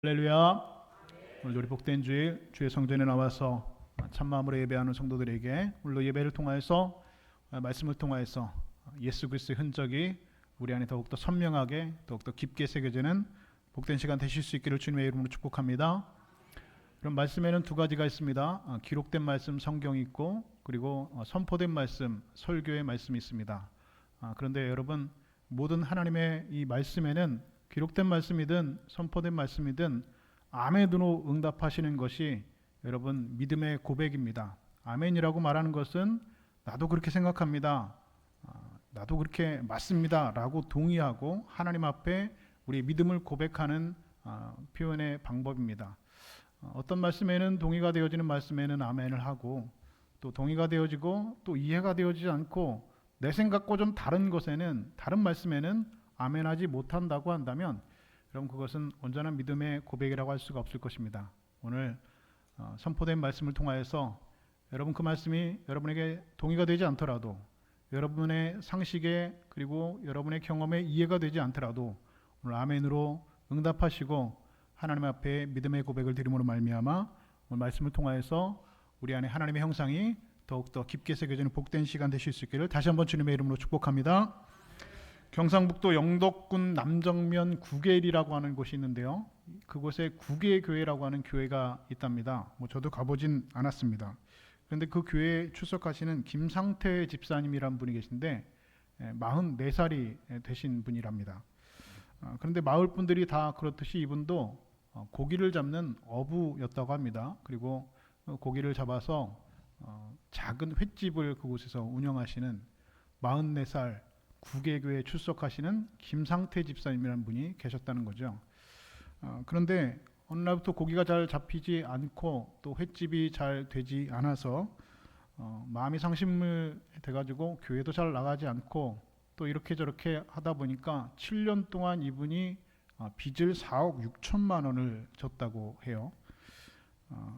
할렐루야. 오늘 우리 복된 주일 주의 성전에 나와서 참마음으로 예배하는 성도들에게 오늘 예배를 통하여서 말씀을 통하여서 예수 그리스도의 흔적이 우리 안에 더욱더 선명하게 더욱더 깊게 새겨지는 복된 시간 되실 수 있기를 주님의 이름으로 축복합니다. 그럼 말씀에는 두 가지가 있습니다. 기록된 말씀 성경이 있고 그리고 선포된 말씀 설교의 말씀이 있습니다. 그런데 여러분, 모든 하나님의 이 말씀에는 기록된 말씀이든 선포된 말씀이든 아멘으로 응답하시는 것이 여러분 믿음의 고백입니다. 아멘이라고 말하는 것은 나도 그렇게 생각합니다, 나도 그렇게 맞습니다 라고 동의하고 하나님 앞에 우리 믿음을 고백하는 표현의 방법입니다. 어떤 말씀에는 동의가 되어지는 말씀에는 아멘을 하고, 또 동의가 되어지고 또 이해가 되어지지 않고 내 생각과 좀 다른 것에는, 다른 말씀에는 아멘하지 못한다고 한다면 그럼 그것은 온전한 믿음의 고백이라고 할 수가 없을 것입니다. 오늘 선포된 말씀을 통하여서 여러분 그 말씀이 여러분에게 동의가 되지 않더라도, 여러분의 상식에 그리고 여러분의 경험에 이해가 되지 않더라도 오늘 아멘으로 응답하시고 하나님 앞에 믿음의 고백을 드림으로 말미암아 오늘 말씀을 통하여서 우리 안에 하나님의 형상이 더욱더 깊게 새겨지는 복된 시간 되실 수 있기를 다시 한번 주님의 이름으로 축복합니다. 경상북도 영덕군 남정면 구계리라고 하는 곳이 있는데요, 그곳에 구계교회라고 하는 교회가 있답니다. 저도 가보진 않았습니다. 그런데 그 교회에 출석하시는 김상태 집사님이란 분이 계신데 44살이 되신 분이랍니다. 그런데 마을 분들이 다 그렇듯이 이분도 고기를 잡는 어부였다고 합니다. 그리고 고기를 잡아서 작은 횟집을 그곳에서 운영하시는 44살 구계교회에 출석하시는 김상태 집사님이라는 분이 계셨다는 거죠. 그런데 어느 날부터 고기가 잘 잡히지 않고 또 횟집이 잘 되지 않아서 마음이 상심을 돼가지고 교회도 잘 나가지 않고 또 이렇게 저렇게 하다 보니까 7년 동안 이분이 빚을 4억 6천만 원을 졌다고 해요.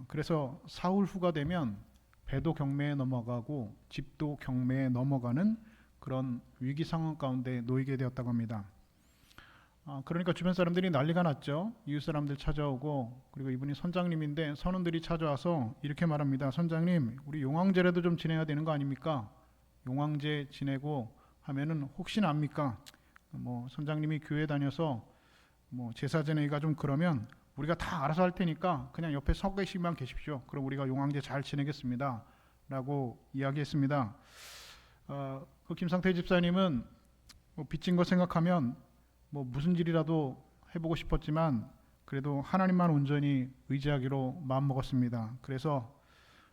그래서 사흘 후가 되면 배도 경매에 넘어가고 집도 경매에 넘어가는 그런 위기 상황 가운데 놓이게 되었다고 합니다. 그러니까 주변 사람들이 난리가 났죠. 이웃 사람들 찾아오고, 그리고 이분이 선장님인데 선원들이 찾아와서 이렇게 말합니다. 선장님, 우리 용왕제라도 좀 지내야 되는 거 아닙니까? 용왕제 지내고 하면은 혹시나 압니까? 선장님이 교회 다녀서 제사 지내기가 좀 그러면 우리가 다 알아서 할 테니까 그냥 옆에 서 계시기만 계십시오. 그럼 우리가 용왕제 잘 지내겠습니다 라고 이야기했습니다. 그 김상태 집사님은 빚진 거 생각하면 무슨 일이라도 해보고 싶었지만 그래도 하나님만 온전히 의지하기로 마음먹었습니다. 그래서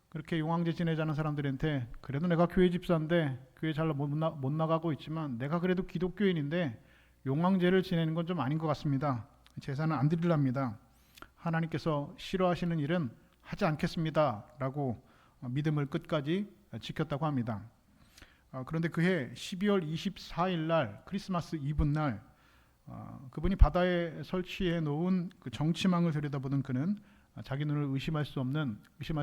그렇게 용왕제 지내자는 사람들한테, 그래도 내가 교회 집사인데 교회 잘 못 나가고 있지만 내가 그래도 기독교인인데 용왕제를 지내는 건 좀 아닌 것 같습니다. 제사는 안 드리랍니다. 하나님께서 싫어하시는 일은 하지 않겠습니다 라고 믿음을 끝까지 지켰다고 합니다. 그런데 그해 12월 24일 날, 크리스마스 이브 날, 그분이 바다에 설치해 놓은 그 정치망을 들여다보던 그는 자기 눈을 의심할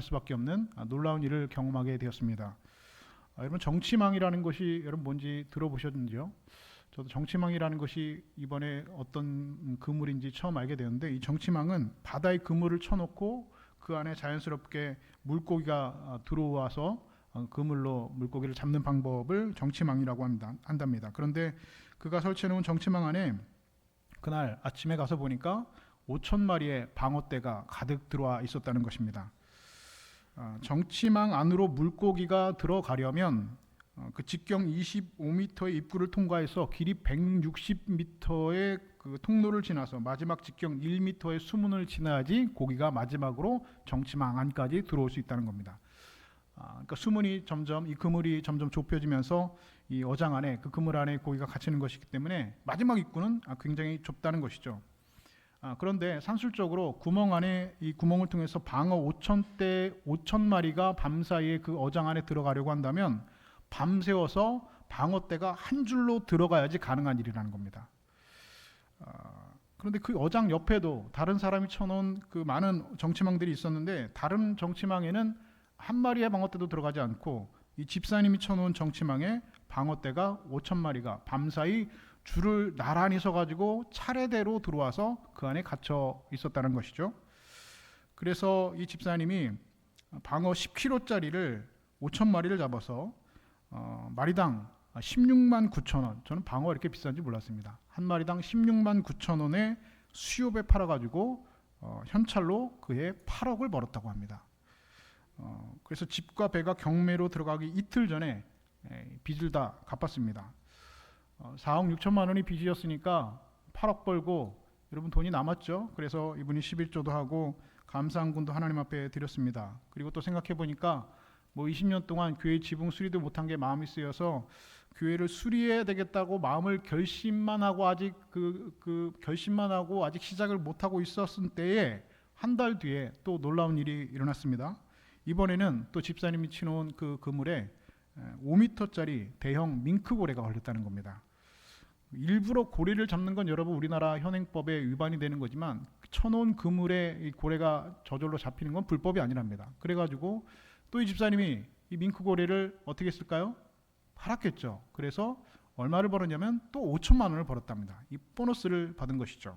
수밖에 없는 놀라운 일을 경험하게 되었습니다. 여러분, 정치망이라는 것이 여러분 뭔지 들어보셨는지요? 저도 정치망이라는 것이 이번에 어떤 그물인지 처음 알게 되었는데, 이 정치망은 바다에 그물을 쳐놓고 그 안에 자연스럽게 물고기가 들어와서 그물로 물고기를 잡는 방법을 정치망이라고 한답니다. 그런데 그가 설치해놓은 정치망 안에 그날 아침에 가서 보니까 5천 마리의 방어떼가 가득 들어와 있었다는 것입니다. 정치망 안으로 물고기가 들어가려면 그 직경 25m의 입구를 통과해서 길이 160m의 그 통로를 지나서 마지막 직경 1m의 수문을 지나야지 고기가 마지막으로 정치망 안까지 들어올 수 있다는 겁니다. 그러니까 이 그물이 점점 좁혀지면서 이 어장 안에, 그 그물 안에 고기가 갇히는 것이기 때문에 마지막 입구는 굉장히 좁다는 것이죠. 그런데 산술적으로 구멍 안에, 이 구멍을 통해서 방어 5천 마리가 밤사이에 그 어장 안에 들어가려고 한다면 밤새워서 방어떼가 한 줄로 들어가야지 가능한 일이라는 겁니다. 그런데 그 어장 옆에도 다른 사람이 쳐놓은 그 많은 정치망들이 있었는데 다른 정치망에는 한 마리의 방어떼도 들어가지 않고 이 집사님이 쳐놓은 정치망에 방어떼가 5천 마리가 밤사이 줄을 나란히 서가지고 차례대로 들어와서 그 안에 갇혀 있었다는 것이죠. 그래서 이 집사님이 방어 10kg짜리를 5,000마리를 잡아서 마리당 16만 9천 원. 저는 방어 이렇게 비싼지 몰랐습니다. 한 마리당 16만 9천 원에 수요배 팔아가지고 현찰로 그해 8억을 벌었다고 합니다. 그래서 집과 배가 경매로 들어가기 이틀 전에 빚을 다 갚았습니다. 4억 6천만 원이 빚이었으니까 8억 벌고 여러분 돈이 남았죠. 그래서 이분이 11조도 하고 감사한금도 하나님 앞에 드렸습니다. 그리고 또 생각해 보니까 20년 동안 교회 지붕 수리도 못한 게 마음이 쓰여서 교회를 수리해야 되겠다고 마음을 결심만 하고 아직 결심만 하고 아직 시작을 못 하고 있었을 때에 한 달 뒤에 또 놀라운 일이 일어났습니다. 이번에는 또 집사님이 치놓은 그 그물에 5m짜리 대형 밍크 고래가 걸렸다는 겁니다. 일부러 고래를 잡는 건 여러분 우리나라 현행법에 위반이 되는 거지만 쳐놓은 그물에 이 고래가 저절로 잡히는 건 불법이 아니랍니다. 그래가지고 또 이 집사님이 이 밍크 고래를 어떻게 했을까요? 팔았겠죠. 그래서 얼마를 벌었냐면 또 5천만 원을 벌었답니다. 이 보너스를 받은 것이죠.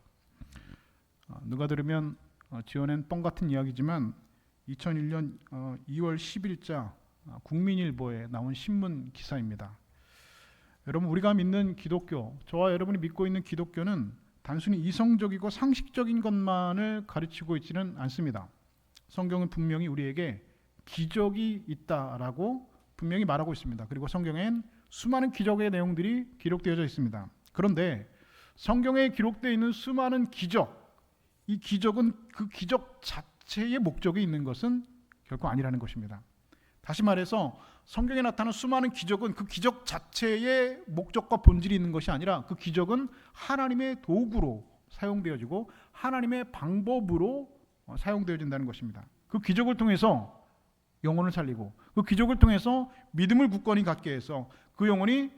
누가 들으면 지어낸 뻥 같은 이야기지만 2001년 2월 10일자 국민일보에 나온 신문 기사입니다. 여러분 우리가 믿는 기독교, 저와 여러분이 믿고 있는 기독교는 단순히 이성적이고 상식적인 것만을 가르치고 있지는 않습니다. 성경은 분명히 우리에게 기적이 있다라고 분명히 말하고 있습니다. 그리고 성경엔 수많은 기적의 내용들이 기록되어져 있습니다. 그런데 성경에 기록되어 있는 수많은 기적, 이 기적은 그 기적 자체의 목적이 있는 것은 결코 아니라는 것입니다. 다시 말해서 성경에 나타나는 수많은 기적은 그 기적 자체의 목적과 본질이 있는 것이 아니라 그 기적은 하나님의 도구로 사용되어지고 하나님의 방법으로 사용되어진다는 것입니다. 그 기적을 통해서 영혼을 살리고 그 기적을 통해서 믿음을 굳건히 갖게 해서 그 영혼이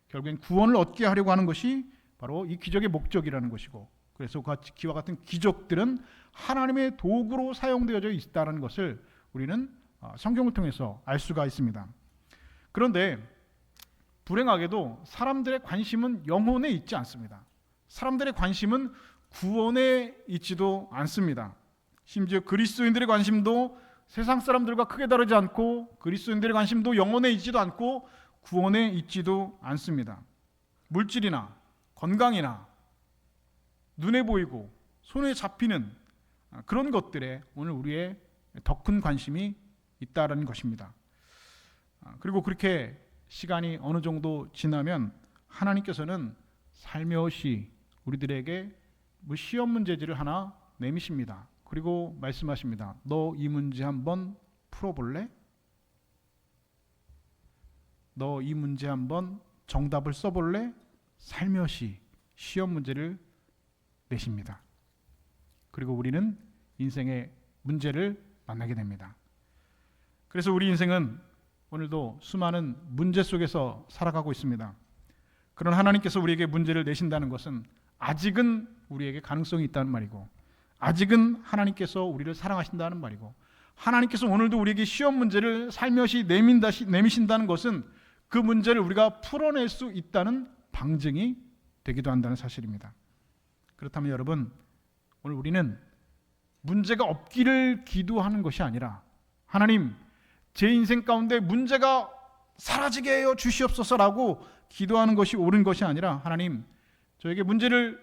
결국엔 구원을 얻게 하려고 하는 것이 바로 이 기적의 목적이라는 것이고, 그래서 그와 같은 기적들은 하나님의 도구로 사용되어져 있다는 것을 우리는 성경을 통해서 알 수가 있습니다. 그런데 불행하게도 사람들의 관심은 영혼에 있지 않습니다. 사람들의 관심은 구원에 있지도 않습니다. 심지어 그리스도인들의 관심도 세상 사람들과 크게 다르지 않고 그리스도인들의 관심도 영혼에 있지도 않고 구원에 있지도 않습니다. 물질이나 건강이나 눈에 보이고 손에 잡히는 그런 것들에 오늘 우리의 더 큰 관심이 있다라는 것입니다. 그리고 그렇게 시간이 어느 정도 지나면 하나님께서는 살며시 우리들에게 시험 문제지를 하나 내미십니다. 그리고 말씀하십니다. 너 이 문제 한번 풀어볼래? 너 이 문제 한번 정답을 써볼래? 살며시 시험 문제를 내십니다. 그리고 우리는 인생의 문제를 만나게 됩니다. 그래서 우리 인생은 오늘도 수많은 문제 속에서 살아가고 있습니다. 그런 하나님께서 우리에게 문제를 내신다는 것은 아직은 우리에게 가능성이 있다는 말이고, 아직은 하나님께서 우리를 사랑하신다는 말이고, 하나님께서 오늘도 우리에게 시험 문제를 살며시 내미신다는 것은 그 문제를 우리가 풀어낼 수 있다는 방증이 되기도 한다는 사실입니다. 그렇다면 여러분, 오늘 우리는 문제가 없기를 기도하는 것이 아니라, 하나님, 제 인생 가운데 문제가 사라지게 하여 주시옵소서라고 기도하는 것이 옳은 것이 아니라, 하나님, 저에게 문제를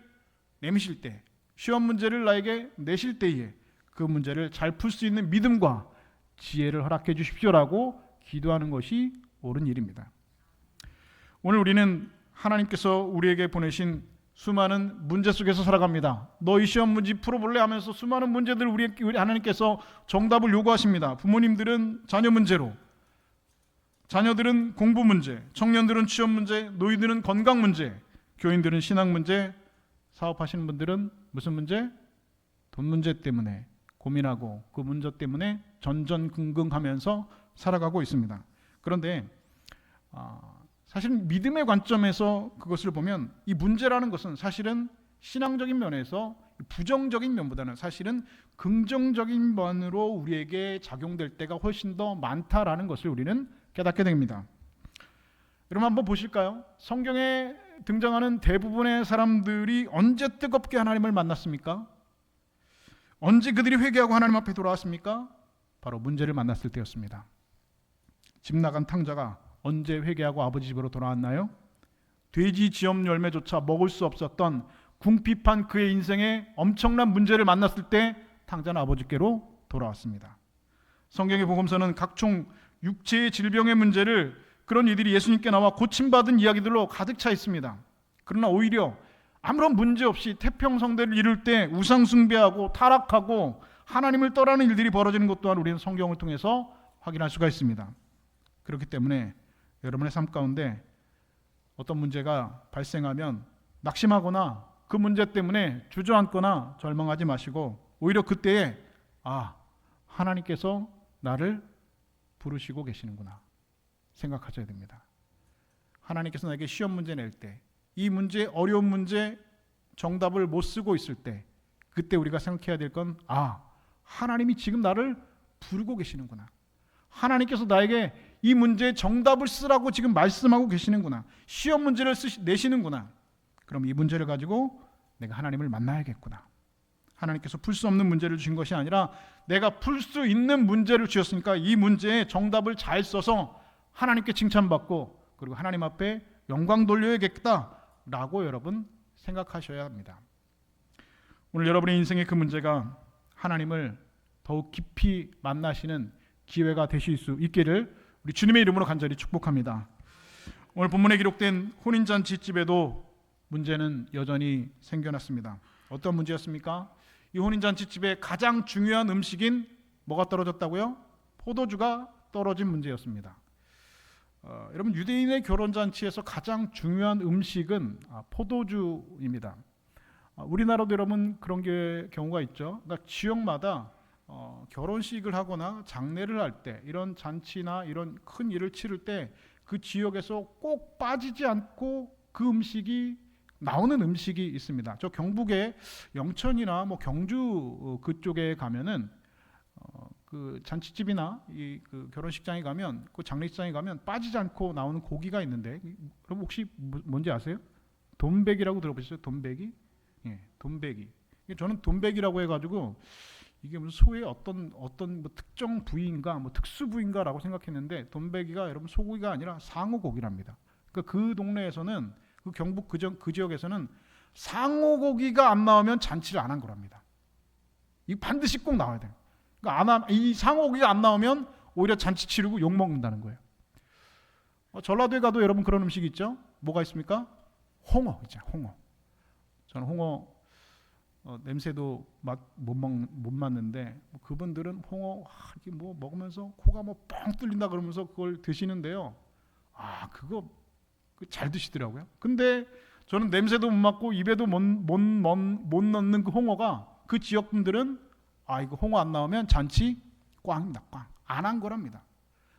내미실 때, 시험 문제를 나에게 내실 때에 그 문제를 잘 풀 수 있는 믿음과 지혜를 허락해 주십시오라고 기도하는 것이 옳은 일입니다. 오늘 우리는 하나님께서 우리에게 보내신 수많은 문제 속에서 살아갑니다. 너 이 시험 문제 풀어볼래 하면서 수많은 문제들을 우리 하나님께서 정답을 요구하십니다. 부모님들은 자녀 문제로, 자녀들은 공부 문제, 청년들은 취업 문제, 노인들은 건강 문제, 교인들은 신앙 문제, 사업하시는 분들은 무슨 문제? 돈 문제 때문에 고민하고 그 문제 때문에 전전긍긍하면서 살아가고 있습니다. 그런데 사실은 믿음의 관점에서 그것을 보면 이 문제라는 것은 사실은 신앙적인 면에서 부정적인 면보다는 사실은 긍정적인 면으로 우리에게 작용될 때가 훨씬 더 많다라는 것을 우리는 깨닫게 됩니다. 여러분 한번 보실까요? 성경에 등장하는 대부분의 사람들이 언제 뜨겁게 하나님을 만났습니까? 언제 그들이 회개하고 하나님 앞에 돌아왔습니까? 바로 문제를 만났을 때였습니다. 집 나간 탕자가 언제 회개하고 아버지 집으로 돌아왔나요? 돼지 지엄 열매조차 먹을 수 없었던 궁핍한 그의 인생에 엄청난 문제를 만났을 때 탕자는 아버지께로 돌아왔습니다. 성경의 복음서는 각종 육체의 질병의 문제를 그런 이들이 예수님께 나와 고침받은 이야기들로 가득 차 있습니다. 그러나 오히려 아무런 문제 없이 태평성대를 이룰 때 우상숭배하고 타락하고 하나님을 떠나는 일들이 벌어지는 것 또한 우리는 성경을 통해서 확인할 수가 있습니다. 그렇기 때문에 여러분의 삶 가운데 어떤 문제가 발생하면 낙심하거나 그 문제 때문에 주저앉거나 절망하지 마시고 오히려 그때에 하나님께서 나를 부르시고 계시는구나 생각하셔야 됩니다. 하나님께서 나에게 시험 문제 낼 때, 이 문제, 어려운 문제 정답을 못 쓰고 있을 때, 그때 우리가 생각해야 될 건 하나님이 지금 나를 부르고 계시는구나. 하나님께서 나에게 이 문제의 정답을 쓰라고 지금 말씀하고 계시는구나. 시험 문제를 내시는구나. 그럼 이 문제를 가지고 내가 하나님을 만나야겠구나. 하나님께서 풀 수 없는 문제를 주신 것이 아니라 내가 풀 수 있는 문제를 주셨으니까 이 문제의 정답을 잘 써서 하나님께 칭찬받고 그리고 하나님 앞에 영광 돌려야겠다라고 여러분 생각하셔야 합니다. 오늘 여러분의 인생의 그 문제가 하나님을 더욱 깊이 만나시는 기회가 되실 수 있기를 우리 주님의 이름으로 간절히 축복합니다. 오늘 본문에 기록된 혼인잔치집에도 문제는 여전히 생겨났습니다. 어떤 문제였습니까? 이 혼인잔치집의 가장 중요한 음식인 뭐가 떨어졌다고요? 포도주가 떨어진 문제였습니다. 여러분, 유대인의 결혼잔치에서 가장 중요한 음식은 포도주입니다. 우리나라도 여러분 그런 경우가 있죠. 그러니까 지역마다 결혼식을 하거나 장례를 할 때, 이런 잔치나 이런 큰 일을 치를 때 그 지역에서 꼭 빠지지 않고 그 음식이 나오는 음식이 있습니다. 저 경북의 영천이나 경주 그쪽에 가면은 그 잔치집이나 그 결혼식장에 가면, 그 장례식장에 가면 빠지지 않고 나오는 고기가 있는데, 여러분 혹시 뭔지 아세요? 돈베기라고 들어보셨어요? 돈베기? 예, 돈베기. 저는 돈베기라고 해가지고 이게 무슨 소의 어떤 특정 부위인가, 특수 부위인가라고 생각했는데, 돈베기가 여러분 소고기가 아니라 상어고기랍니다. 그러니까 그 동네에서는, 그 경북 그 지역에서는 상어고기가 안 나오면 잔치를 안 한 거랍니다. 이거 반드시 꼭 나와야 돼요. 그러니까 이 상어고기가 안 나오면 오히려 잔치 치르고 욕 먹는다는 거예요. 전라도에 가도 여러분 그런 음식이 있죠. 뭐가 있습니까? 홍어 있죠. 홍어. 저는 홍어 냄새도 못 맡는데 그분들은 홍어 이렇게 먹으면서 코가 뻥 뚫린다 그러면서 그걸 드시는데요. 그거 잘 드시더라고요. 근데 저는 냄새도 못 맡고 입에도 못 넣는 그 홍어가, 그 지역 분들은 이거 홍어 안 나오면 잔치 꽝입니다. 꽝. 안 한 거랍니다.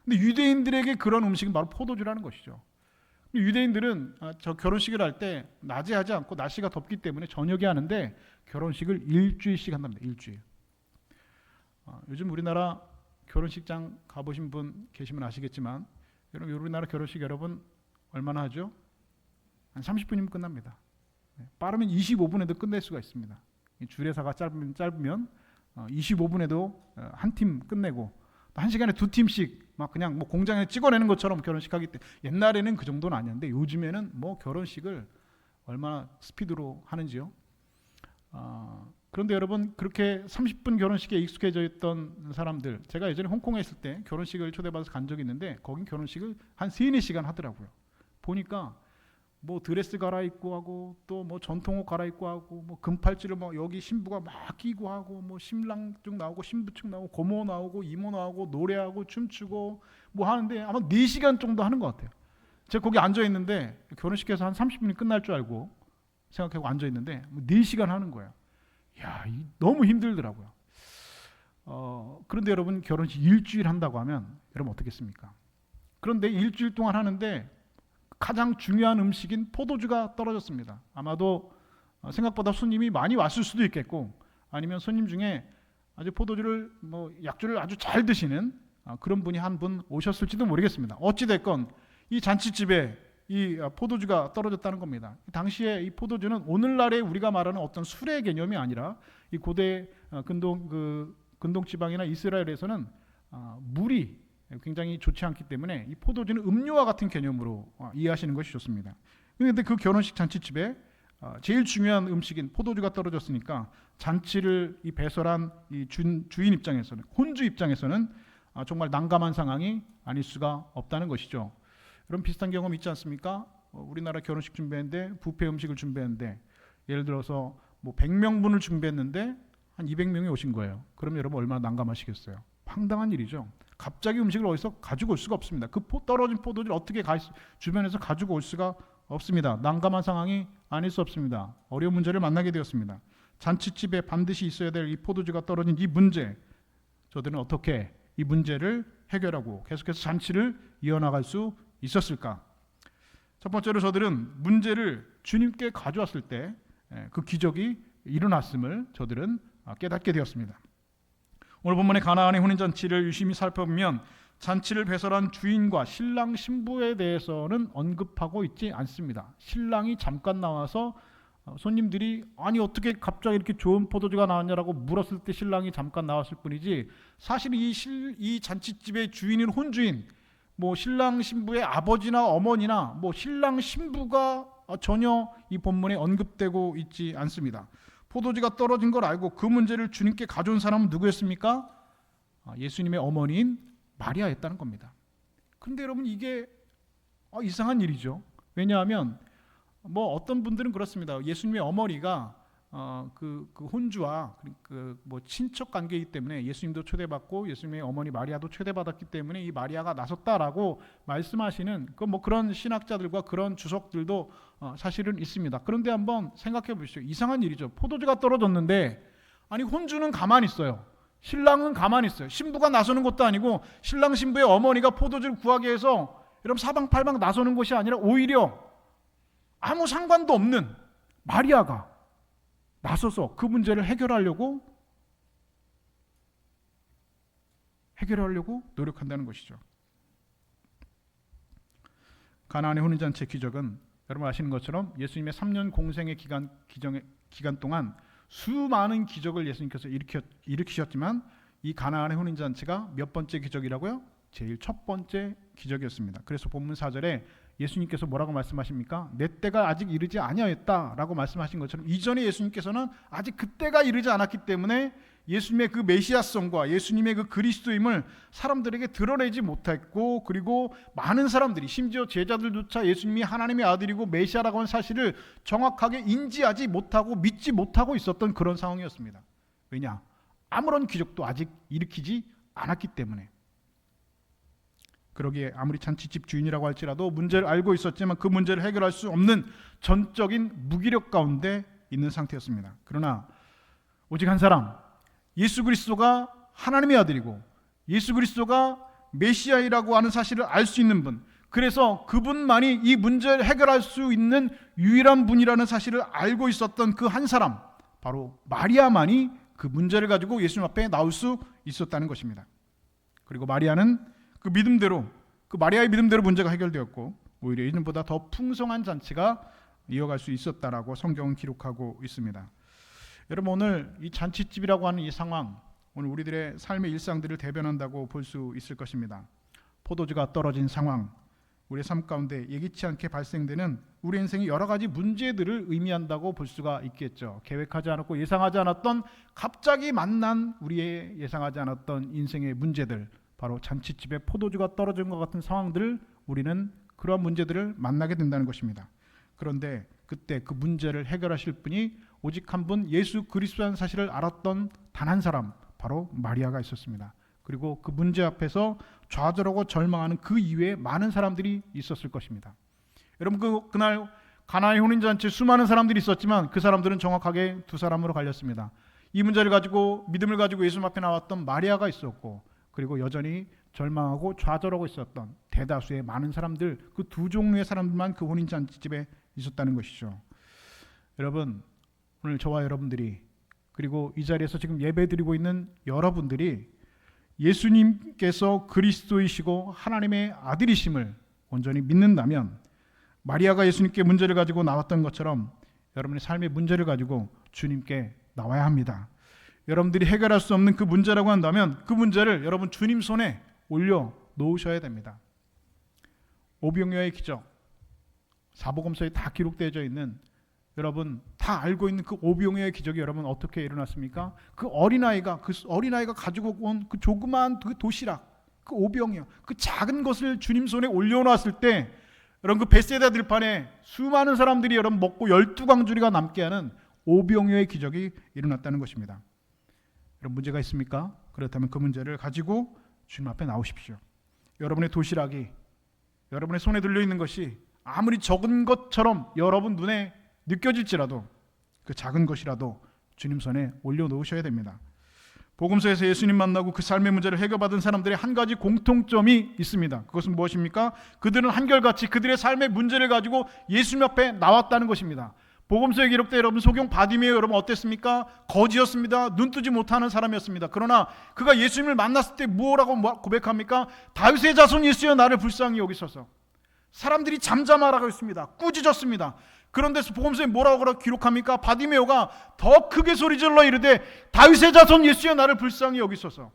근데 유대인들에게 그런 음식은 바로 포도주라는 것이죠. 유대인들은 저 결혼식을 할 때 낮에 하지 않고 날씨가 덥기 때문에 저녁에 하는데 결혼식을 일주일씩 한답니다. 일주일. 요즘 우리나라 결혼식장 가보신 분 계시면 아시겠지만, 여러분 우리나라 결혼식 여러분 얼마나 하죠? 한 30분이면 끝납니다. 빠르면 25분에도 끝낼 수가 있습니다. 주례사가 짧으면 25분에도 한 팀 끝내고, 한 시간에 두 팀씩 그냥 공장에 찍어내는 것처럼 결혼식 하기 때문에, 옛날에는 그 정도는 아니었는데 요즘에는 결혼식을 얼마나 스피드로 하는지요. 그런데 여러분, 그렇게 30분 결혼식에 익숙해져 있던 사람들, 제가 예전에 홍콩에 있을 때 결혼식을 초대받아서 간 적이 있는데 거긴 결혼식을 한 3-4시간 하더라고요. 보니까 드레스 갈아입고 하고, 또 전통옷 갈아입고 하고, 금팔찌를 여기 신부가 끼고 하고, 신랑 쪽 나오고 신부 측 나오고 고모 나오고 이모 나오고 노래하고 춤추고 하는데 아마 4시간 정도 하는 것 같아요. 제가 거기 앉아 있는데, 결혼식에서 한 30분이 끝날 줄 알고 생각하고 앉아 있는데 4시간 하는 거예요. 너무 힘들더라고요. 그런데 여러분, 결혼식 일주일 한다고 하면 여러분 어떻겠습니까? 그런데 일주일 동안 하는데 가장 중요한 음식인 포도주가 떨어졌습니다. 아마도 생각보다 손님이 많이 왔을 수도 있겠고, 아니면 손님 중에 아주 포도주를 약주를 아주 잘 드시는 그런 분이 한 분 오셨을지도 모르겠습니다. 어찌 됐건 이 잔치집에 이 포도주가 떨어졌다는 겁니다. 당시에 이 포도주는 오늘날에 우리가 말하는 어떤 술의 개념이 아니라 이 고대 근동 지방이나 이스라엘에서는 물이 굉장히 좋지 않기 때문에 이 포도주는 음료와 같은 개념으로 이해하시는 것이 좋습니다. 그런데 그 결혼식 잔치집에 제일 중요한 음식인 포도주가 떨어졌으니까 잔치를 이 배설한 이 주인 입장에서는, 혼주 입장에서는 정말 난감한 상황이 아닐 수가 없다는 것이죠. 이런 비슷한 경험 있지 않습니까? 우리나라 결혼식 준비했는데 뷔페 음식을 준비했는데 예를 들어서 뭐 100명분을 준비했는데 한 200명이 오신 거예요. 그럼 여러분 얼마나 난감하시겠어요? 황당한 일이죠. 갑자기 음식을 어디서 가지고 올 수가 없습니다. 그 떨어진 포도주를 어떻게 주변에서 가지고 올 수가 없습니다. 난감한 상황이 아닐 수 없습니다. 어려운 문제를 만나게 되었습니다. 잔치집에 반드시 있어야 될 이 포도주가 떨어진 이 문제, 저들은 어떻게 이 문제를 해결하고 계속해서 잔치를 이어나갈 수 있었을까? 첫 번째로 저들은 문제를 주님께 가져왔을 때 그 기적이 일어났음을 저들은 깨닫게 되었습니다. 오늘 본문의 가나안의 혼인잔치를 유심히 살펴보면 잔치를 배설한 주인과 신랑 신부에 대해서는 언급하고 있지 않습니다. 신랑이 잠깐 나와서 손님들이 아니 어떻게 갑자기 이렇게 좋은 포도주가 나왔냐라고 물었을 때 신랑이 잠깐 나왔을 뿐이지, 사실 이 잔치집의 주인인 혼주인, 뭐 신랑 신부의 아버지나 어머니나 뭐 신랑 신부가 전혀 이 본문에 언급되고 있지 않습니다. 포도주가 떨어진 걸 알고 그 문제를 주님께 가져온 사람은 누구였습니까? 예수님의 어머니인 마리아였다는 겁니다. 그런데 여러분 이게 이상한 일이죠. 왜냐하면 뭐 어떤 분들은 그렇습니다. 예수님의 어머니가 그 혼주와 뭐 친척 관계이기 때문에 예수님도 초대받고 예수님의 어머니 마리아도 초대받았기 때문에 이 마리아가 나섰다라고 말씀하시는 뭐 그런 신학자들과 그런 주석들도 사실은 있습니다. 그런데 한번 생각해 보시죠. 이상한 일이죠. 포도주가 떨어졌는데 아니 혼주는 가만히 있어요. 신랑은 가만히 있어요. 신부가 나서는 것도 아니고 신랑 신부의 어머니가 포도주를 구하기 위해서 여러분 사방팔방 나서는 것이 아니라 오히려 아무 상관도 없는 마리아가 나서서 그 문제를 해결하려고 노력한다는 것이죠. 가나안의 혼인잔치의 기적은 여러분 아시는 것처럼 예수님의 3년 공생의 기간 동안 수많은 기적을 예수님께서 일으키셨지만 이 가나안의 혼인잔치가 몇 번째 기적이라고요? 제일 첫 번째 기적이었습니다. 그래서 본문 4절에 예수님께서 뭐라고 말씀하십니까? 내 때가 아직 이르지 아니하였다라고 말씀하신 것처럼 이전에 예수님께서는 아직 그때가 이르지 않았기 때문에 예수님의 그 메시아성과 예수님의 그 그리스도임을 사람들에게 드러내지 못했고, 그리고 많은 사람들이 심지어 제자들조차 예수님이 하나님의 아들이고 메시아라고 하는 사실을 정확하게 인지하지 못하고 믿지 못하고 있었던 그런 상황이었습니다. 왜냐? 아무런 기적도 아직 일으키지 않았기 때문에. 그러기에 아무리 잔치집 주인이라고 할지라도 문제를 알고 있었지만 그 문제를 해결할 수 없는 전적인 무기력 가운데 있는 상태였습니다. 그러나 오직 한 사람, 예수 그리스도가 하나님의 아들이고 예수 그리스도가 메시아이라고 하는 사실을 알 수 있는 분, 그래서 그분만이 이 문제를 해결할 수 있는 유일한 분이라는 사실을 알고 있었던 그 한 사람, 바로 마리아만이 그 문제를 가지고 예수님 앞에 나올 수 있었다는 것입니다. 그리고 마리아는 그 믿음대로, 그 마리아의 믿음대로 문제가 해결되었고 오히려 이전보다 더 풍성한 잔치가 이어갈 수 있었다라고 성경은 기록하고 있습니다. 여러분 오늘 이 잔치집이라고 하는 이 상황, 오늘 우리들의 삶의 일상들을 대변한다고 볼 수 있을 것입니다. 포도주가 떨어진 상황, 우리의 삶 가운데 예기치 않게 발생되는 우리 인생의 여러 가지 문제들을 의미한다고 볼 수가 있겠죠. 계획하지 않았고 예상하지 않았던 갑자기 만난 우리의 예상하지 않았던 인생의 문제들, 바로 잔치집에 포도주가 떨어진 것 같은 상황들을 우리는 그러한 문제들을 만나게 된다는 것입니다. 그런데 그때 그 문제를 해결하실 분이 오직 한 분, 예수 그리스도라는 사실을 알았던 단 한 사람, 바로 마리아가 있었습니다. 그리고 그 문제 앞에서 좌절하고 절망하는 그 이외에 많은 사람들이 있었을 것입니다. 여러분 그날 가나의 혼인잔치에 수많은 사람들이 있었지만 그 사람들은 정확하게 두 사람으로 갈렸습니다. 이 문제를 가지고 믿음을 가지고 예수님 앞에 나왔던 마리아가 있었고, 그리고 여전히 절망하고 좌절하고 있었던 대다수의 많은 사람들, 그 두 종류의 사람들만 그 혼인잔치집에 있었다는 것이죠. 여러분 오늘 저와 여러분들이, 그리고 이 자리에서 지금 예배드리고 있는 여러분들이 예수님께서 그리스도이시고 하나님의 아들이심을 온전히 믿는다면 마리아가 예수님께 문제를 가지고 나왔던 것처럼 여러분의 삶의 문제를 가지고 주님께 나와야 합니다. 여러분들이 해결할 수 없는 그 문제라고 한다면 그 문제를 여러분 주님 손에 올려 놓으셔야 됩니다. 오병이어의 기적, 사복음서에 다 기록되어 있는, 여러분 다 알고 있는 그 오병이어의 기적이 여러분 어떻게 일어났습니까? 그 어린아이가 가지고 온 그 조그마한 그 도시락, 그 오병이어, 그 작은 것을 주님 손에 올려놨을 때 여러분 그 벳세다 들판에 수많은 사람들이 여러분 먹고 12광주리가 남게 하는 오병이어의 기적이 일어났다는 것입니다. 여러분 문제가 있습니까? 그렇다면 그 문제를 가지고 주님 앞에 나오십시오. 여러분의 도시락이 여러분의 손에 들려있는 것이 아무리 적은 것처럼 여러분 눈에 느껴질지라도 그 작은 것이라도 주님 손에 올려놓으셔야 됩니다. 복음서에서 예수님 만나고 그 삶의 문제를 해결받은 사람들의 한 가지 공통점이 있습니다. 그것은 무엇입니까? 그들은 한결같이 그들의 삶의 문제를 가지고 예수님 앞에 나왔다는 것입니다. 복음서에 기록된 여러분 소경 바디메오 여러분 어땠습니까? 거지였습니다. 눈 뜨지 못하는 사람이었습니다. 그러나 그가 예수님을 만났을 때 뭐라고 고백합니까? 다윗의 자손 예수여 나를 불쌍히 여기소서. 사람들이 잠잠하라고 했습니다. 꾸짖었습니다. 그런데 복음서에 뭐라고 기록합니까? 바디메오가 더 크게 소리질러 이르되 다윗의 자손 예수여 나를 불쌍히 여기소서.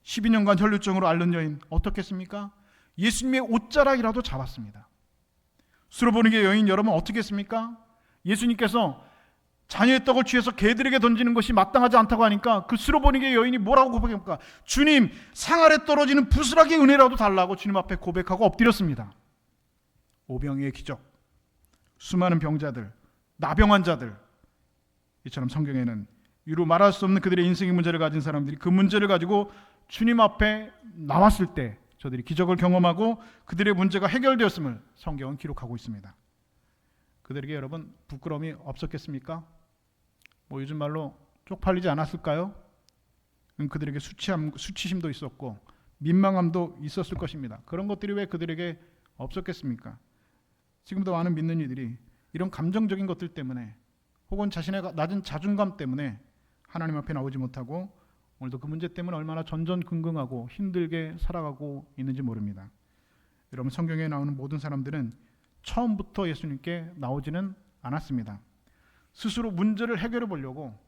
12년간 혈루증으로 앓는 여인 어떻겠습니까? 예수님의 옷자락이라도 잡았습니다. 수로보니게 여인 여러분 어떻게 했습니까? 예수님께서 자녀의 떡을 취해서 개들에게 던지는 것이 마땅하지 않다고 하니까 그 수로보니게 여인이 뭐라고 고백합니까? 주님, 상 아래 떨어지는 부스락의 은혜라도 달라고 주님 앞에 고백하고 엎드렸습니다. 오병이의 기적, 수많은 병자들, 나병 환자들, 이처럼 성경에는 이루 말할 수 없는 그들의 인생의 문제를 가진 사람들이 그 문제를 가지고 주님 앞에 나왔을 때 저들이 기적을 경험하고 그들의 문제가 해결되었음을 성경은 기록하고 있습니다. 그들에게 여러분 부끄러움이 없었겠습니까? 요즘 말로 쪽팔리지 않았을까요? 그들에게 수치심도 있었고 민망함도 있었을 것입니다. 그런 것들이 왜 그들에게 없었겠습니까? 지금도 많은 믿는 이들이 이런 감정적인 것들 때문에 혹은 자신의 낮은 자존감 때문에 하나님 앞에 나오지 못하고 오늘도 그 문제 때문에 얼마나 전전긍긍하고 힘들게 살아가고 있는지 모릅니다. 여러분 성경에 나오는 모든 사람들은 처음부터 예수님께 나오지는 않았습니다. 스스로 문제를 해결해 보려고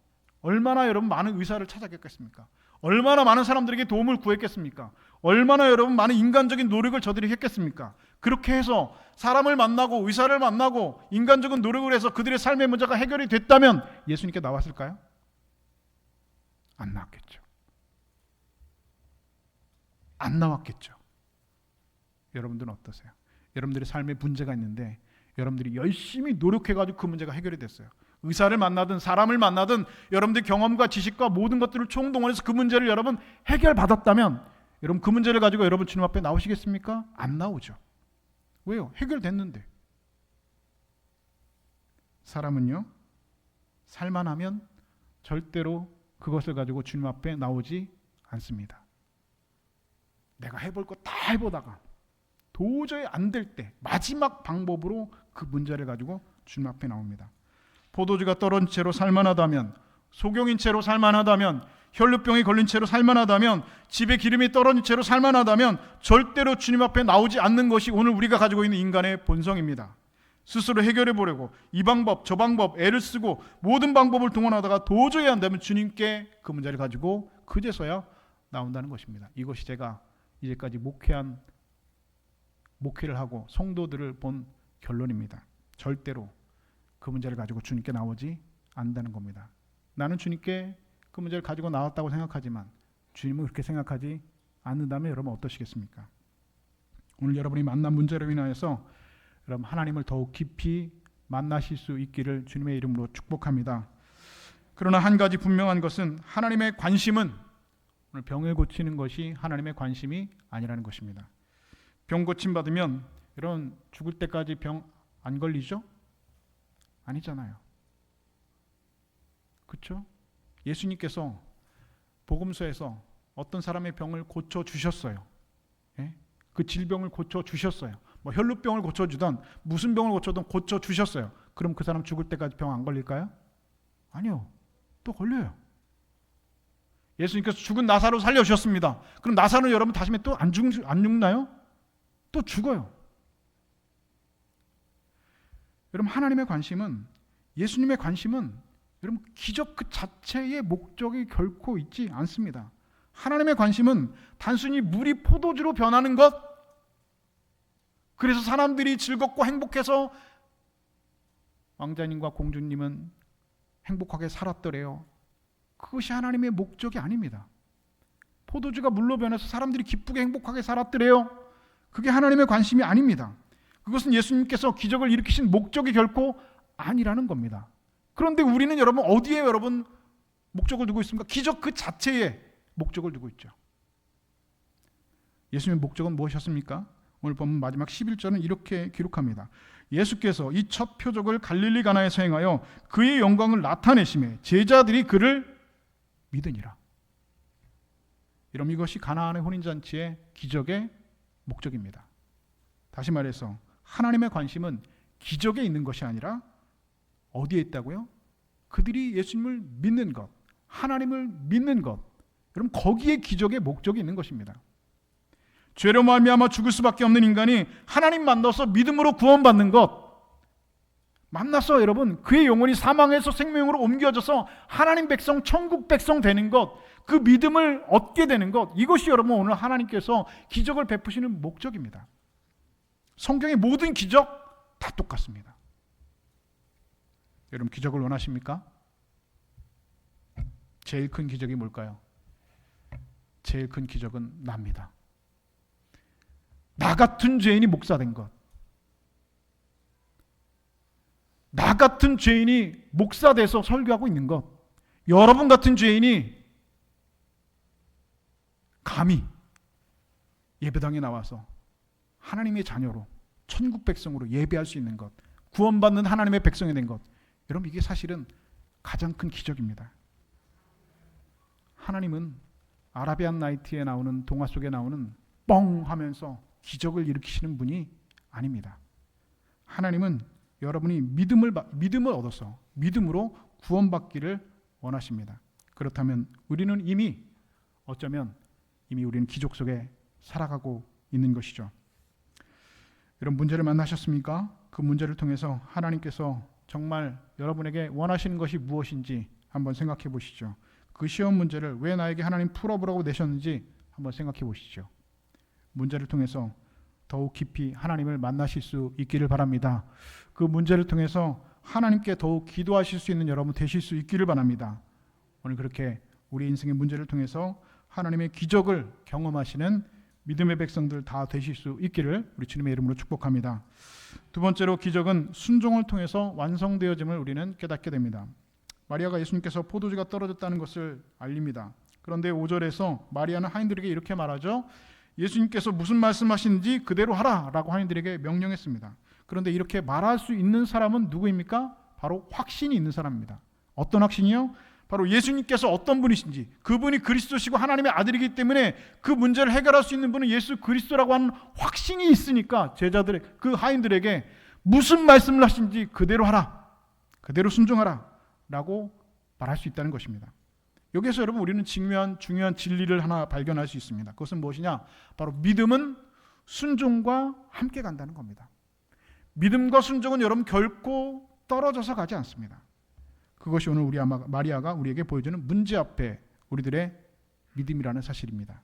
얼마나 여러분 많은 의사를 찾았겠습니까? 얼마나 많은 사람들에게 도움을 구했겠습니까? 얼마나 여러분 많은 인간적인 노력을 저들이 했겠습니까? 그렇게 해서 사람을 만나고 의사를 만나고 인간적인 노력을 해서 그들의 삶의 문제가 해결이 됐다면 예수님께 나왔을까요? 안 나왔겠죠. 안 나왔겠죠. 여러분들은 어떠세요? 여러분들의 삶에 문제가 있는데 여러분들이 열심히 노력해가지고 그 문제가 해결이 됐어요. 의사를 만나든 사람을 만나든 여러분들 경험과 지식과 모든 것들을 총동원해서 그 문제를 여러분 해결받았다면 여러분 그 문제를 가지고 여러분 주님 앞에 나오시겠습니까? 안 나오죠. 왜요? 해결됐는데. 사람은요 살만하면 절대로 그것을 가지고 주님 앞에 나오지 않습니다. 내가 해볼 거 다 해보다가 도저히 안 될 때 마지막 방법으로 그 문제를 가지고 주님 앞에 나옵니다. 포도주가 떨어진 채로 살만하다면, 소경인 채로 살만하다면, 혈루병이 걸린 채로 살만하다면, 집에 기름이 떨어진 채로 살만하다면 절대로 주님 앞에 나오지 않는 것이 오늘 우리가 가지고 있는 인간의 본성입니다. 스스로 해결해 보려고 이 방법 저 방법 애를 쓰고 모든 방법을 동원하다가 도저히 안 되면 주님께 그 문제를 가지고 그제서야 나온다는 것입니다. 이것이 제가 이제까지 목회를 하고 성도들을 본 결론입니다. 절대로 그 문제를 가지고 주님께 나오지 않는다는 겁니다. 나는 주님께 그 문제를 가지고 나왔다고 생각하지만 주님은 그렇게 생각하지 않는다면 여러분 어떠시겠습니까? 오늘 여러분이 만난 문제로 인하여서 여러분 하나님을 더욱 깊이 만나실 수 있기를 주님의 이름으로 축복합니다. 그러나 한 가지 분명한 것은 하나님의 관심은 오늘 병을 고치는 것이 하나님의 관심이 아니라는 것입니다. 병 고침 받으면 여러분 죽을 때까지 병 안 걸리죠? 아니잖아요. 그렇죠? 예수님께서 복음서에서 어떤 사람의 병을 고쳐 주셨어요. 예? 그 질병을 고쳐 주셨어요. 혈루병을 고쳐 주던 무슨 병을 고쳐든 고쳐 주셨어요. 그럼 그 사람 죽을 때까지 병 안 걸릴까요? 아니요. 또 걸려요. 예수님께서 죽은 나사로 살려 주셨습니다. 그럼 나사로 여러분 다시면 또 안 죽나요? 또 죽어요. 여러분, 하나님의 관심은, 예수님의 관심은 여러분 기적 그 자체의 목적이 결코 있지 않습니다. 하나님의 관심은 단순히 물이 포도주로 변하는 것, 그래서 사람들이 즐겁고 행복해서 왕자님과 공주님은 행복하게 살았더래요. 그것이 하나님의 목적이 아닙니다. 포도주가 물로 변해서 사람들이 기쁘게 행복하게 살았더래요. 그게 하나님의 관심이 아닙니다. 그것은 예수님께서 기적을 일으키신 목적이 결코 아니라는 겁니다. 그런데 우리는 여러분 어디에 여러분 목적을 두고 있습니까? 기적 그 자체에 목적을 두고 있죠. 예수님의 목적은 무엇이었습니까? 오늘 보면 마지막 11절은 이렇게 기록합니다. 예수께서 이 첫 표적을 갈릴리 가나에서 행하여 그의 영광을 나타내심에 제자들이 그를 믿으니라. 여러분, 이것이 가나안의 혼인잔치의 기적의 목적입니다. 다시 말해서 하나님의 관심은 기적에 있는 것이 아니라 어디에 있다고요? 그들이 예수님을 믿는 것, 하나님을 믿는 것, 여러분 거기에 기적의 목적이 있는 것입니다. 죄로 말미암아 죽을 수밖에 없는 인간이 하나님 만나서 믿음으로 구원받는 것, 만나서 여러분 그의 영혼이 사망에서 생명으로 옮겨져서 하나님 백성, 천국 백성 되는 것, 그 믿음을 얻게 되는 것, 이것이 여러분 오늘 하나님께서 기적을 베푸시는 목적입니다. 성경의 모든 기적 다 똑같습니다. 여러분 기적을 원하십니까? 제일 큰 기적이 뭘까요? 제일 큰 기적은 나입니다. 나 같은 죄인이 목사된 것, 나 같은 죄인이 목사돼서 설교하고 있는 것, 여러분 같은 죄인이 감히 예배당에 나와서 하나님의 자녀로 천국 백성으로 예배할 수 있는 것, 구원받는 하나님의 백성이 된 것, 여러분 이게 사실은 가장 큰 기적입니다. 하나님은 아라비안 나이트에 나오는 동화 속에 나오는 뻥 하면서 기적을 일으키시는 분이 아닙니다. 하나님은 여러분이 믿음을 얻어서 믿음으로 구원받기를 원하십니다. 그렇다면 우리는 어쩌면 이미 우리는 기적 속에 살아가고 있는 것이죠. 여러분 문제를 만나셨습니까? 그 문제를 통해서 하나님께서 정말 여러분에게 원하시는 것이 무엇인지 한번 생각해 보시죠. 그 시험 문제를 왜 나에게 하나님 풀어보라고 내셨는지 한번 생각해 보시죠. 문제를 통해서 더욱 깊이 하나님을 만나실 수 있기를 바랍니다. 그 문제를 통해서 하나님께 더욱 기도하실 수 있는 여러분 되실 수 있기를 바랍니다. 오늘 그렇게 우리 인생의 문제를 통해서 하나님의 기적을 경험하시는 믿음의 백성들 다 되실 수 있기를 우리 주님의 이름으로 축복합니다. 두 번째로 기적은 순종을 통해서 완성되어짐을 우리는 깨닫게 됩니다. 마리아가 예수님께서 포도주가 떨어졌다는 것을 알립니다. 그런데 5절에서 마리아는 하인들에게 이렇게 말하죠. 예수님께서 무슨 말씀하시는지 그대로 하라 라고 하인들에게 명령했습니다. 그런데 이렇게 말할 수 있는 사람은 누구입니까? 바로 확신이 있는 사람입니다. 어떤 확신이요? 바로 예수님께서 어떤 분이신지, 그분이 그리스도시고 하나님의 아들이기 때문에 그 문제를 해결할 수 있는 분은 예수 그리스도라고 하는 확신이 있으니까 제자들의 그 하인들에게 무슨 말씀을 하신지 그대로 하라, 그대로 순종하라 라고 말할 수 있다는 것입니다. 여기서 여러분 우리는 중요한 진리를 하나 발견할 수 있습니다. 그것은 무엇이냐? 바로 믿음은 순종과 함께 간다는 겁니다. 믿음과 순종은 여러분 결코 떨어져서 가지 않습니다. 그것이 오늘 마리아가 우리에게 보여주는 문제 앞에 우리들의 믿음이라는 사실입니다.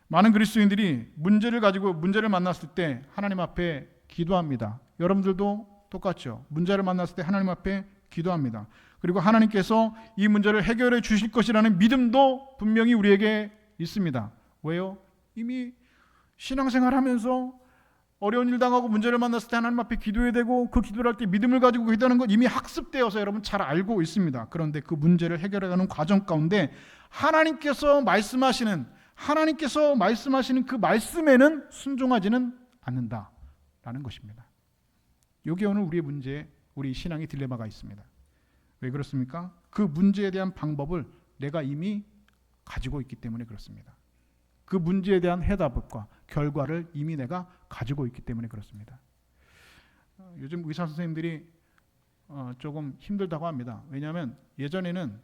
많은 그리스도인들이 문제를 만났을 때 하나님 앞에 기도합니다. 여러분들도 똑같죠. 문제를 만났을 때 하나님 앞에 기도합니다. 그리고 하나님께서 이 문제를 해결해 주실 것이라는 믿음도 분명히 우리에게 있습니다. 왜요? 이미 신앙생활 하면서 어려운 일 당하고 문제를 만났을 때 하나님 앞에 기도해야 되고 그 기도를 할 때 믿음을 가지고 기도하는 것 이미 학습되어서 여러분 잘 알고 있습니다. 그런데 그 문제를 해결해가는 과정 가운데 하나님께서 말씀하시는 그 말씀에는 순종하지는 않는다라는 것입니다. 여기 오늘 우리의 문제, 우리 신앙의 딜레마가 있습니다. 왜 그렇습니까? 그 문제에 대한 방법을 내가 이미 가지고 있기 때문에 그렇습니다. 그 문제에 대한 해답과 결과를 이미 내가 가지고 있기 때문에 그렇습니다. 요즘 의사 선생님들이 조금 힘들다고 합니다. 왜냐하면 예전에는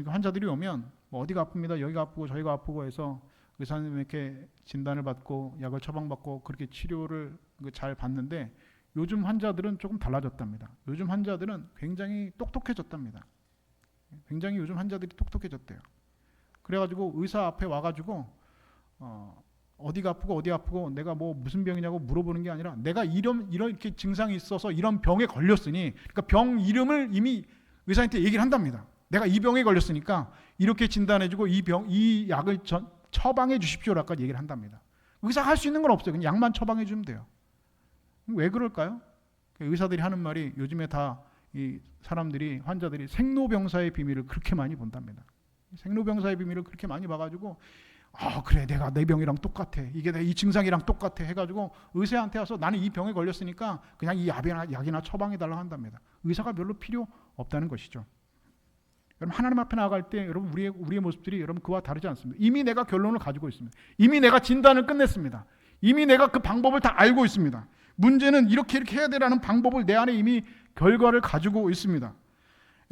환자들이 오면 뭐 어디가 아픕니다, 여기가 아프고 저기가 아프고 해서 의사님에게 진단을 받고 약을 처방받고 그렇게 치료를 잘 받는데 요즘 환자들은 조금 달라졌답니다. 요즘 환자들은 굉장히 똑똑해졌답니다. 굉장히 요즘 환자들이 똑똑해졌대요. 그래가지고 의사 앞에 와가지고 어디가 아프고 어디 아프고 내가 뭐 무슨 병이냐고 물어보는 게 아니라 내가 이렇게 증상이 있어서 이런 병에 걸렸으니, 그러니까 병 이름을 이미 의사한테 얘기를 한답니다. 내가 이 병에 걸렸으니까 이렇게 진단해주고 이 약을 처방해 주십시오라고 얘기를 한답니다. 의사가 할 수 있는 건 없어요. 그냥 약만 처방해 주면 돼요. 왜 그럴까요? 의사들이 하는 말이 요즘에 다 이 사람들이, 환자들이 생로병사의 비밀을 그렇게 많이 본답니다. 생로병사의 비밀을 그렇게 많이 봐가지고 그래, 내가 내 병이랑 똑같아, 이게 내 이 증상이랑 똑같아 해가지고 의사한테 와서 나는 이 병에 걸렸으니까 그냥 이 약이나 처방해달라고 한답니다. 의사가 별로 필요 없다는 것이죠. 여러분, 하나님 앞에 나아갈 때 여러분 우리의 모습들이 여러분 그와 다르지 않습니다. 이미 내가 결론을 가지고 있습니다. 이미 내가 진단을 끝냈습니다. 이미 내가 그 방법을 다 알고 있습니다. 문제는 이렇게 해야 되라는 방법을 내 안에 이미 결과를 가지고 있습니다.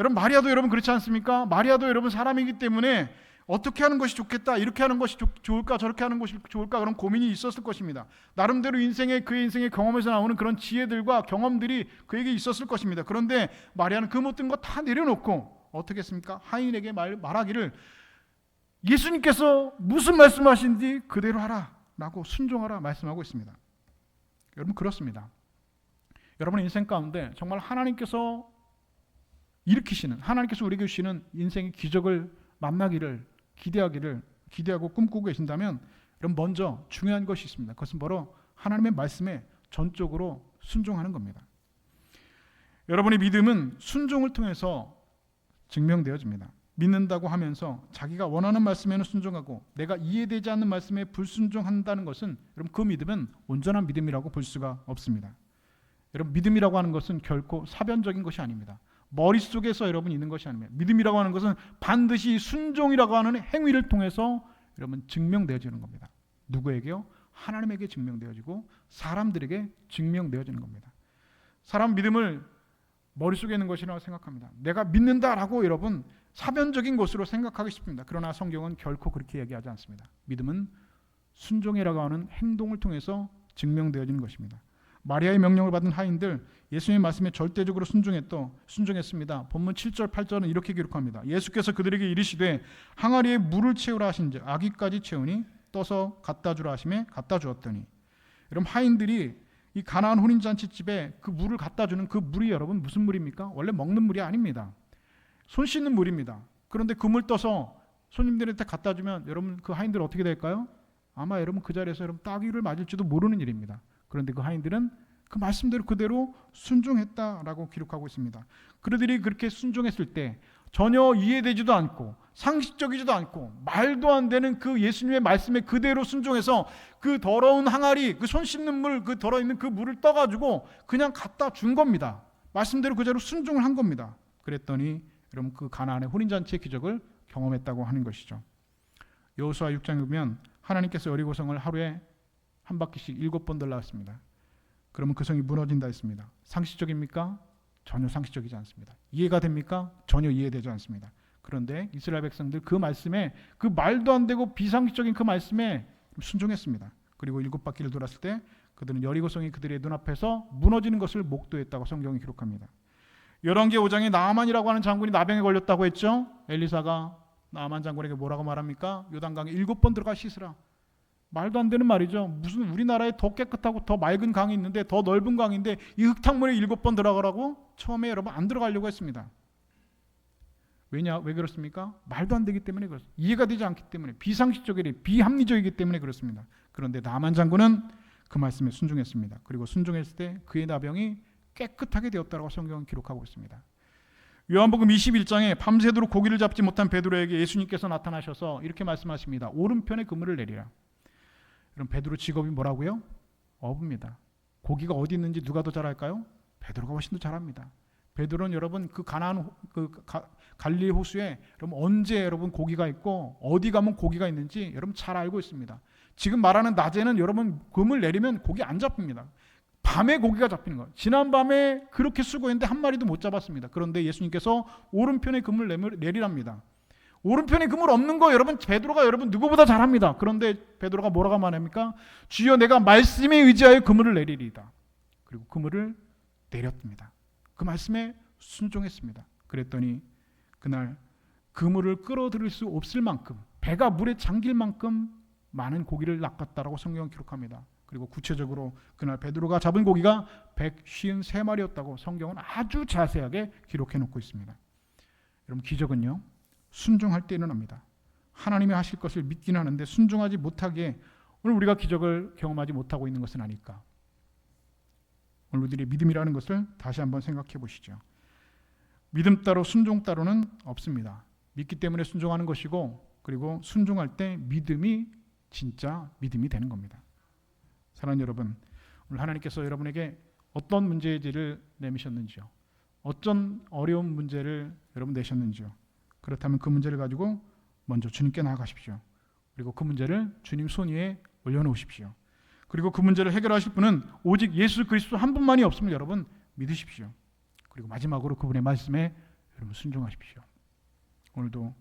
여러분, 마리아도 여러분 그렇지 않습니까? 마리아도 여러분 사람이기 때문에 어떻게 하는 것이 좋겠다, 이렇게 하는 것이 좋을까, 저렇게 하는 것이 좋을까, 그런 고민이 있었을 것입니다. 나름대로 그의 인생의 경험에서 나오는 그런 지혜들과 경험들이 그에게 있었을 것입니다. 그런데 마리아는 그 모든 것 다 내려놓고 어떻게 했습니까? 하인에게 말하기를 예수님께서 무슨 말씀하신지 그대로 하라 라고 순종하라 말씀하고 있습니다. 여러분, 그렇습니다. 여러분의 인생 가운데 정말 하나님께서 일으키시는, 하나님께서 우리에게 주시는 인생의 기적을 만나기를 기대하고 꿈꾸고 계신다면, 여러분, 먼저 중요한 것이 있습니다. 그것은 바로 하나님의 말씀에 전적으로 순종하는 겁니다. 여러분의 믿음은 순종을 통해서 증명되어집니다. 믿는다고 하면서 자기가 원하는 말씀에는 순종하고 내가 이해되지 않는 말씀에 불순종한다는 것은, 여러분, 그 믿음은 온전한 믿음이라고 볼 수가 없습니다. 여러분, 믿음이라고 하는 것은 결코 사변적인 것이 아닙니다. 머릿속에서 여러분 있는 것이 아닙니다. 믿음이라고 하는 것은 반드시 순종이라고 하는 행위를 통해서 여러분 증명되어지는 겁니다. 누구에게요? 하나님에게 증명되어지고 사람들에게 증명되어지는 겁니다. 사람 믿음을 머릿속에 있는 것이라고 생각합니다. 내가 믿는다라고 여러분 사변적인 것으로 생각하기 쉽습니다. 그러나 성경은 결코 그렇게 얘기하지 않습니다. 믿음은 순종이라고 하는 행동을 통해서 증명되어지는 것입니다. 마리아의 명령을 받은 하인들, 예수님의 말씀에 절대적으로 순종했습니다. 본문 7절 8절은 이렇게 기록합니다. 예수께서 그들에게 이르시되 항아리에 물을 채우라 하신즉 아기까지 채우니 떠서 갖다 주라 하시매 갖다 주었더니. 여러분, 하인들이 이 가나안 혼인잔치집에 그 물을 갖다 주는 그 물이 여러분 무슨 물입니까? 원래 먹는 물이 아닙니다. 손 씻는 물입니다. 그런데 그 물 떠서 손님들한테 갖다 주면 여러분 그 하인들 어떻게 될까요? 아마 여러분 그 자리에서 여러분 따귀를 맞을지도 모르는 일입니다. 그런데 그 하인들은 그 말씀대로 그대로 순종했다라고 기록하고 있습니다. 그들이 그렇게 순종했을 때 전혀 이해되지도 않고 상식적이지도 않고 말도 안 되는 그 예수님의 말씀에 그대로 순종해서 그 더러운 항아리, 그 손 씻는 물, 그 더러있는 그 물을 떠가지고 그냥 갖다 준 겁니다. 말씀대로 그대로 순종을 한 겁니다. 그랬더니 여러분 그 가나안의 혼인잔치의 기적을 경험했다고 하는 것이죠. 여호수아 6장에 보면 하나님께서 여리고성을 하루에 한 바퀴씩 7번 돌아왔습니다. 그러면 그 성이 무너진다 했습니다. 상식적입니까? 전혀 상식적이지 않습니다. 이해가 됩니까? 전혀 이해되지 않습니다. 그런데 이스라엘 백성들 그 말씀에, 그 말도 안 되고 비상식적인 그 말씀에 순종했습니다. 그리고 7바퀴를 돌았을 때 그들은 여리고성이 그들의 눈앞에서 무너지는 것을 목도했다고 성경이 기록합니다. 열왕기 5장에 나아만이라고 하는 장군이 나병에 걸렸다고 했죠. 엘리사가 나아만 장군에게 뭐라고 말합니까? 요단강에 7번 들어가 씻으라. 말도 안 되는 말이죠. 무슨 우리나라에 더 깨끗하고 더 맑은 강이 있는데, 더 넓은 강인데 이 흙탕물에 7번 들어가라고? 처음에 여러분 안 들어가려고 했습니다. 왜 그렇습니까? 말도 안 되기 때문에 그렇습니다. 이해가 되지 않기 때문에, 비상식적이고 비합리적이기 때문에 그렇습니다. 그런데 나만 장군은 그 말씀에 순종했습니다. 그리고 순종했을 때 그의 나병이 깨끗하게 되었다고 성경은 기록하고 있습니다. 요한복음 21장에 밤새도록 고기를 잡지 못한 베드로에게 예수님께서 나타나셔서 이렇게 말씀하십니다. 오른편에 그물을 내리라. 그럼 베드로 직업이 뭐라고요? 어부입니다. 고기가 어디 있는지 누가 더 잘 알까요? 베드로가 훨씬 더 잘합니다. 베드로는 여러분 그 가나안 갈릴리 호수에 여러분 언제 여러분 고기가 있고 어디 가면 고기가 있는지 여러분 잘 알고 있습니다. 지금 말하는 낮에는 여러분 그물 내리면 고기 안 잡힙니다. 밤에 고기가 잡히는 거예요. 지난 밤에 그렇게 수고했는데 한 마리도 못 잡았습니다. 그런데 예수님께서 오른편에 그물 내리랍니다. 오른편에 그물 없는 거 여러분 베드로가 여러분 누구보다 잘합니다. 그런데 베드로가 뭐라고 말합니까? 주여 내가 말씀에 의지하여 그물을 내리리이다. 그리고 그물을 내렸습니다. 그 말씀에 순종했습니다. 그랬더니 그날 그물을 끌어들일 수 없을 만큼, 배가 물에 잠길 만큼 많은 고기를 낚았다라고 성경은 기록합니다. 그리고 구체적으로 그날 베드로가 잡은 고기가 153마리였다고 성경은 아주 자세하게 기록해 놓고 있습니다. 여러분, 기적은요, 순종할 때 일어납니다. 하나님이 하실 것을 믿기는 하는데 순종하지 못하기에 오늘 우리가 기적을 경험하지 못하고 있는 것은 아닐까. 오늘 우리들의 믿음이라는 것을 다시 한번 생각해 보시죠. 믿음 따로 순종 따로는 없습니다. 믿기 때문에 순종하는 것이고, 그리고 순종할 때 믿음이 진짜 믿음이 되는 겁니다. 사랑하는 여러분, 오늘 하나님께서 여러분에게 어떤 문제지를 내미셨는지요? 어떤 어려운 문제를 여러분 내셨는지요? 그렇다면 그 문제를 가지고 먼저 주님께 나아가십시오. 그리고 그 문제를 주님 손 위에 올려놓으십시오. 그리고 그 문제를 해결하실 분은 오직 예수 그리스도 한 분만이 없음을 여러분 믿으십시오. 그리고 마지막으로 그분의 말씀에 여러분 순종하십시오. 오늘도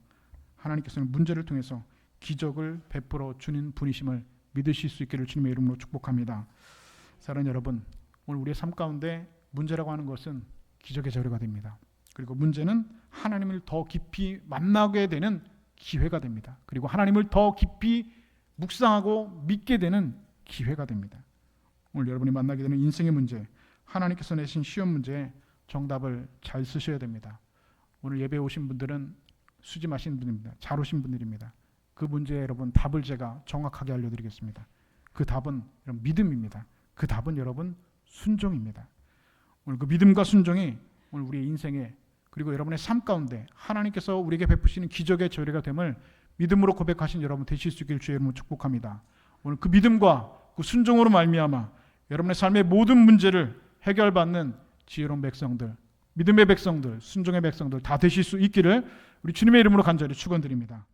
하나님께서는 문제를 통해서 기적을 베풀어 주는 분이심을 믿으실 수 있기를 주님의 이름으로 축복합니다. 사랑하는 여러분, 오늘 우리의 삶 가운데 문제라고 하는 것은 기적의 재료가 됩니다. 그리고 문제는 하나님을 더 깊이 만나게 되는 기회가 됩니다. 그리고 하나님을 더 깊이 묵상하고 믿게 되는 기회가 됩니다. 오늘 여러분이 만나게 되는 인생의 문제, 하나님께서 내신 시험 문제에 정답을 잘 쓰셔야 됩니다. 오늘 예배에 오신 분들은 수집하신 분입니다. 잘 오신 분들입니다. 그 문제에 여러분 답을 제가 정확하게 알려드리겠습니다. 그 답은 여러분 믿음입니다. 그 답은 여러분 순종입니다. 오늘 그 믿음과 순종이 오늘 우리의 인생에, 그리고 여러분의 삶 가운데 하나님께서 우리에게 베푸시는 기적의 재료가 됨을 믿음으로 고백하신 여러분 되실 수 있기를 주의 이름으로 축복합니다. 오늘 그 믿음과 그 순종으로 말미암아 여러분의 삶의 모든 문제를 해결받는 지혜로운 백성들, 믿음의 백성들, 순종의 백성들 다 되실 수 있기를 우리 주님의 이름으로 간절히 축원드립니다.